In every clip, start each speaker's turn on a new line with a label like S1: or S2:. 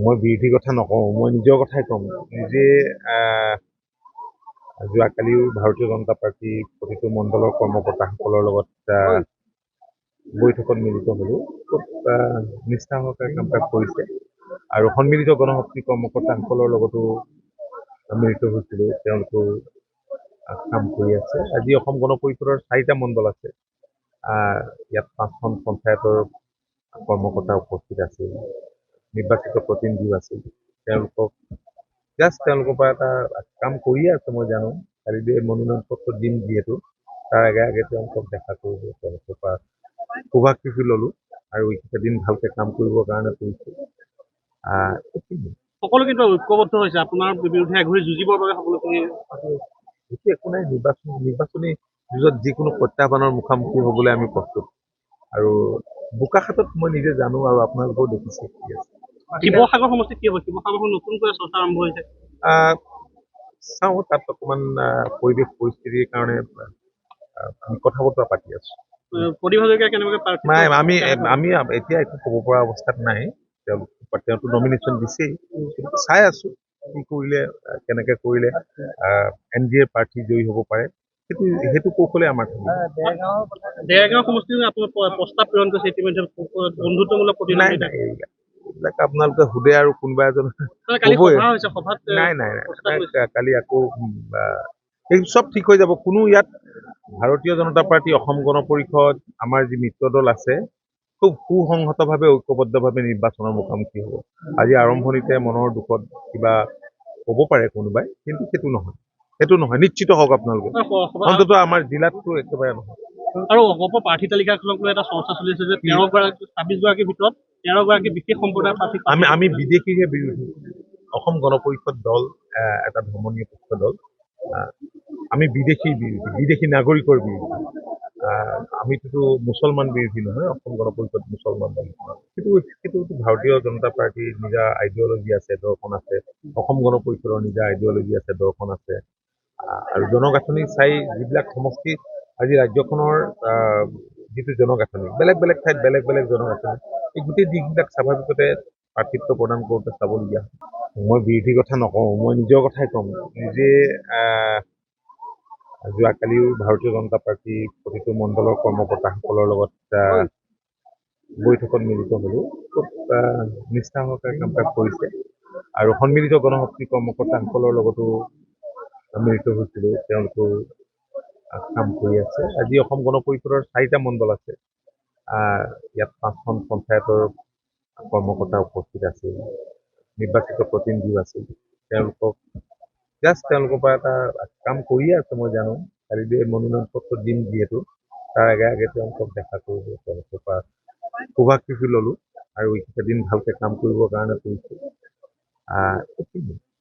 S1: মই বিৰোধী কথা নকওঁ, মই নিজৰ কথাই ক'ম। নিজে যোৱাকালিও ভাৰতীয় জনতা পাৰ্টি প্ৰতিটো মণ্ডলৰ কৰ্মকৰ্তাসকলৰ লগত বৈঠকত মিলিত হ'লো। খুব নিষ্ঠা সহকাৰে কাম কৰিছে আৰু সন্মিলিত গণশক্তি কৰ্মকৰ্তাসকলৰ লগতো মিলিত হৈছিলো। তেওঁলোকেও কাম কৰি আছে। আজি অসম গণ পৰিষদৰ 4টা মণ্ডল আছে। ইয়াত 5খন পঞ্চায়তৰ কৰ্মকৰ্তা উপস্থিত আছিল, নিৰ্বাচিত প্ৰতিনিধিও আছিল। তেওঁলোকৰ পৰা এটা কাম কৰিয়ে আছে মই জানো। কালি মনোনয়ন পত্ৰ দিম যিহেতু তাৰ আগে তেওঁলোকক দেখা কৰিব, তেওঁলোকৰ পৰা শুভাশীষি ললো আৰু এইকেইটা দিন ভালকে কাম কৰিবৰ কাৰণে কৰিছো।
S2: সকলো কিন্তু ঐক্যবদ্ধ হৈছে আপোনাৰ বিৰুদ্ধে এঘূৰি যুঁজিবৰ বাবে সকলোখিনি।
S1: এইটো একো নাই, নিৰ্বাচনী যুঁজত যিকোনো প্ৰত্যাহ্বানৰ মুখামুখি হবলৈ আমি প্ৰস্তুত। আৰু বোকাখাতত মই নিজে জানো আৰু আপোনালোকেও দেখিছে কি আছে।
S2: শিৱসাগৰ সমষ্টিত কি হ'ব? শিৱসাগৰখন নতুনকৈ চৰ্চা আৰম্ভ হৈছে।
S1: চাওঁ, তাত অকণমান পৰিৱেশ পৰিস্থিতিৰ কাৰণে আমি কথা বতৰা পাতি আছো। নাই, আমি এতিয়া একো ক'ব পৰা অৱস্থাত নাই। তেওঁতো নমিনেশ্যন দিছেই, চাই আছো কি কৰিলে, কেনেকে কৰিলে NDA প্ৰাৰ্থী জয়ী হ'ব পাৰে। সেইটো কৌশলে আমাৰ থাকিব।
S2: দেৰগাঁও সমষ্টিত আপোনাৰ প্ৰস্তাৱ প্ৰেৰণ কৰিছে ইতিমধ্যে বন্ধুত্বমূলক প্ৰতিদ্বন্দ্বিতা।
S1: এইবিলাক আপোনালোকে সোধে আৰু কোনোবা এজন ক'বই। নাই, কালি আকৌ এই চব ঠিক হৈ যাব। কোনো ইয়াত ভাৰতীয় জনতা পাৰ্টি, অসম গণ পৰিষদ, আমাৰ যি মিত্ৰ দল আছে, খুব সুসংহতভাৱে ঐক্যবদ্ধভাৱে নিৰ্বাচনৰ মুখামুখি হ'ব। আজি আৰম্ভণিতে মনৰ দুখত কিবা ক'ব পাৰে কোনোবাই, কিন্তু সেইটো নহয়, নিশ্চিত হওক আপোনালোকে। অন্তত আমাৰ জিলাততো একেবাৰে নহয়।
S2: আৰু অগপ প্ৰাৰ্থী তালিকাখনক লৈ এটা চৰ্চা চলি আছে যে 26 গৰাকীৰ ভিতৰত 13 গৰাকী বিশেষ সম্প্ৰদায়ৰ প্ৰাৰ্থী।
S1: আমি বিদেশীহে বিৰোধী। অসম গণ পৰিষদ দল এটা ধৰ্মীয় পক্ষ দল। আমি বিদেশী নাগৰিকৰ বিৰোধী। আমিতো মুছলমান বিৰোধী নহয়। অসম গণ পৰিষদ মুছলমান দল। কিন্তু ভাৰতীয় জনতা পাৰ্টিৰ নিজা আইডিঅলজি আছে, দৰ্শন আছে। অসম গণ পৰিষদৰ নিজা আইডিঅলজি আছে, দৰ্শন আছে। আৰু জনগাঁথনি চাই যিবিলাক সমষ্টি আজি ৰাজ্যখনৰ যিটো জনগাঁথনি, বেলেগ ঠাইত বেলেগ জনগাঁথনি, এই গোটেই দিশবিলাক স্বাভাৱিকতে প্ৰাৰ্থিত্ব প্ৰদান কৰোঁতে চাবলগীয়া। মই বিৰোধী কথা নকওঁ, মই নিজৰ কথাই ক'ম। নিজে যোৱাকালিও ভাৰতীয় জনতা পাৰ্টি প্ৰতিটো মণ্ডলৰ কৰ্মকৰ্তাসকলৰ লগত বৈঠকত মিলিত হ'লো। খুব নিষ্ঠা সহকাৰে কাম কৰিছে আৰু সন্মিলিত গণশক্তি কৰ্মকৰ্তাসকলৰ লগতো মিলিত হৈছিলো। তেওঁলোকেও কাম কৰি আছে। আজি অসম গণ পৰিষদৰ 4টা মণ্ডল আছে। ইয়াত 5খন পঞ্চায়তৰ কৰ্মকৰ্তা উপস্থিত আছিল, নিৰ্বাচিত প্ৰতিনিধিও আছিল। তেওঁলোকৰ পৰা এটা কাম কৰিয়ে আছে মই জানো। কালি মনোনয়ন পত্ৰ দিম যিহেতু তাৰ আগে তেওঁলোকক দেখা কৰিব, তেওঁলোকৰ পৰা শুভাশীষি ললো আৰু এইকেইটা দিন ভালকে কাম কৰিবৰ কাৰণে কৰিছো।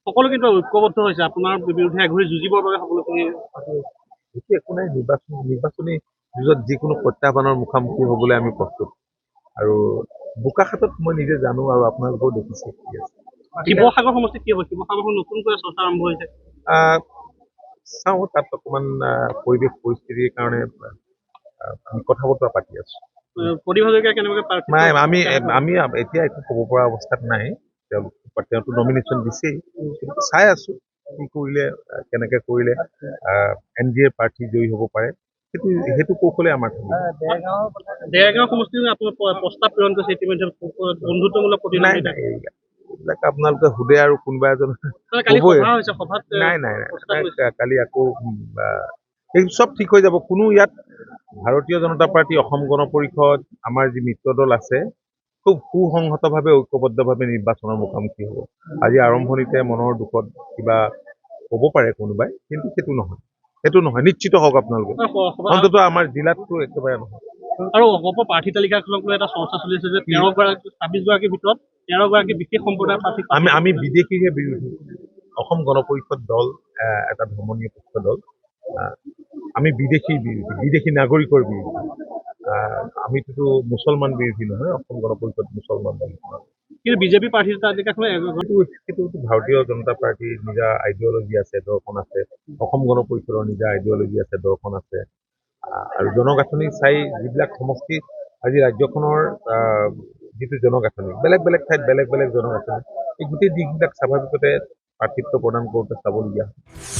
S2: সকলো কিন্তু ঐক্যবদ্ধ হৈছে আপোনাৰ বিৰুদ্ধে এঘূৰি যুঁজিবৰ বাবে সকলোখিনি।
S1: এইটো একো নাই, নিৰ্বাচনী যুঁজত যিকোনো প্ৰত্যাহ্বানৰ মুখামুখি হবলৈ আমি প্ৰস্তুত। আৰু বোকাখাতত মই নিজে জানো আৰু আপোনালোকেও দেখিছে কি আছে।
S2: শিৱসাগৰ সমষ্টিত কি হ'ব? শিৱসাগৰখন নতুনকৈ চৰ্চা আৰম্ভ হৈছে।
S1: চাওঁ, তাত অকণমান পৰিৱেশ পৰিস্থিতিৰ কাৰণে আমি কথা বতৰা পাতি আছো। নাই, আমি এতিয়া একো ক'ব পৰা অৱস্থাত নাই। তেওঁতো নমিনেশ্যন দিছেই, চাই আছো কি কৰিলে, কেনেকে কৰিলে NDA প্ৰাৰ্থী জয়ী হ'ব পাৰে। সেইটো কৌশলে আমাৰ থাকিব।
S2: দেৰগাঁও সমষ্টিত আপোনাৰ প্ৰস্তাৱ প্ৰেৰণ কৰিছে ইতিমধ্যে বন্ধুত্বমূলক প্ৰতিদ্বন্দ্বিতা।
S1: এইবিলাক আপোনালোকে সোধে আৰু কোনোবা এজন ক'বই। নাই, কালি আকৌ এই চব ঠিক হৈ যাব। কোনো ইয়াত ভাৰতীয় জনতা পাৰ্টি, অসম গণ পৰিষদ, আমাৰ যি মিত্ৰ দল আছে, খুব সুসংহতভাৱে ঐক্যবদ্ধভাৱে নিৰ্বাচনৰ মুখামুখি হ'ব। আজি আৰম্ভণিতে মনৰ দুখত কিবা ক'ব পাৰে কোনোবাই, কিন্তু সেইটো নহয়, নিশ্চিত হওক আপোনালোকে। অন্তত আমাৰ জিলাততো একেবাৰে নহয়।
S2: আৰু অগপ প্ৰাৰ্থী তালিকাখনক লৈ এটা চৰ্চা চলি আছে যে 26 গৰাকীৰ ভিতৰত 13 গৰাকী বিশেষ সম্প্ৰদায়ৰ প্ৰাৰ্থী।
S1: আমি বিদেশীহে বিৰোধী। অসম গণ পৰিষদ দল এটা ধৰ্মীয় পক্ষ দল। আমি বিদেশী নাগৰিকৰ বিৰোধী। আমিতো মুছলমান বিৰোধী নহয়। অসম গণ পৰিষদ মুছলমান দল।
S2: কিন্তু বিজেপি প্ৰাৰ্থীৰ তালিকাখনে
S1: সেইটো ভাৰতীয় জনতা পাৰ্টিৰ নিজা আইডিঅলজি আছে, দৰ্শন আছে। অসম গণ পৰিষদৰ নিজা আইডিঅলজি আছে, দৰ্শন আছে। আৰু জনগাঁথনি চাই যিবিলাক সমষ্টি আজি ৰাজ্যখনৰ যিটো জনগাঁথনি, বেলেগ ঠাইত বেলেগ জনগাঁথনি, এই গোটেই দিশবিলাক স্বাভাৱিকতে প্ৰাৰ্থিত্ব প্ৰদান কৰোঁতে চাবলগীয়া হয়।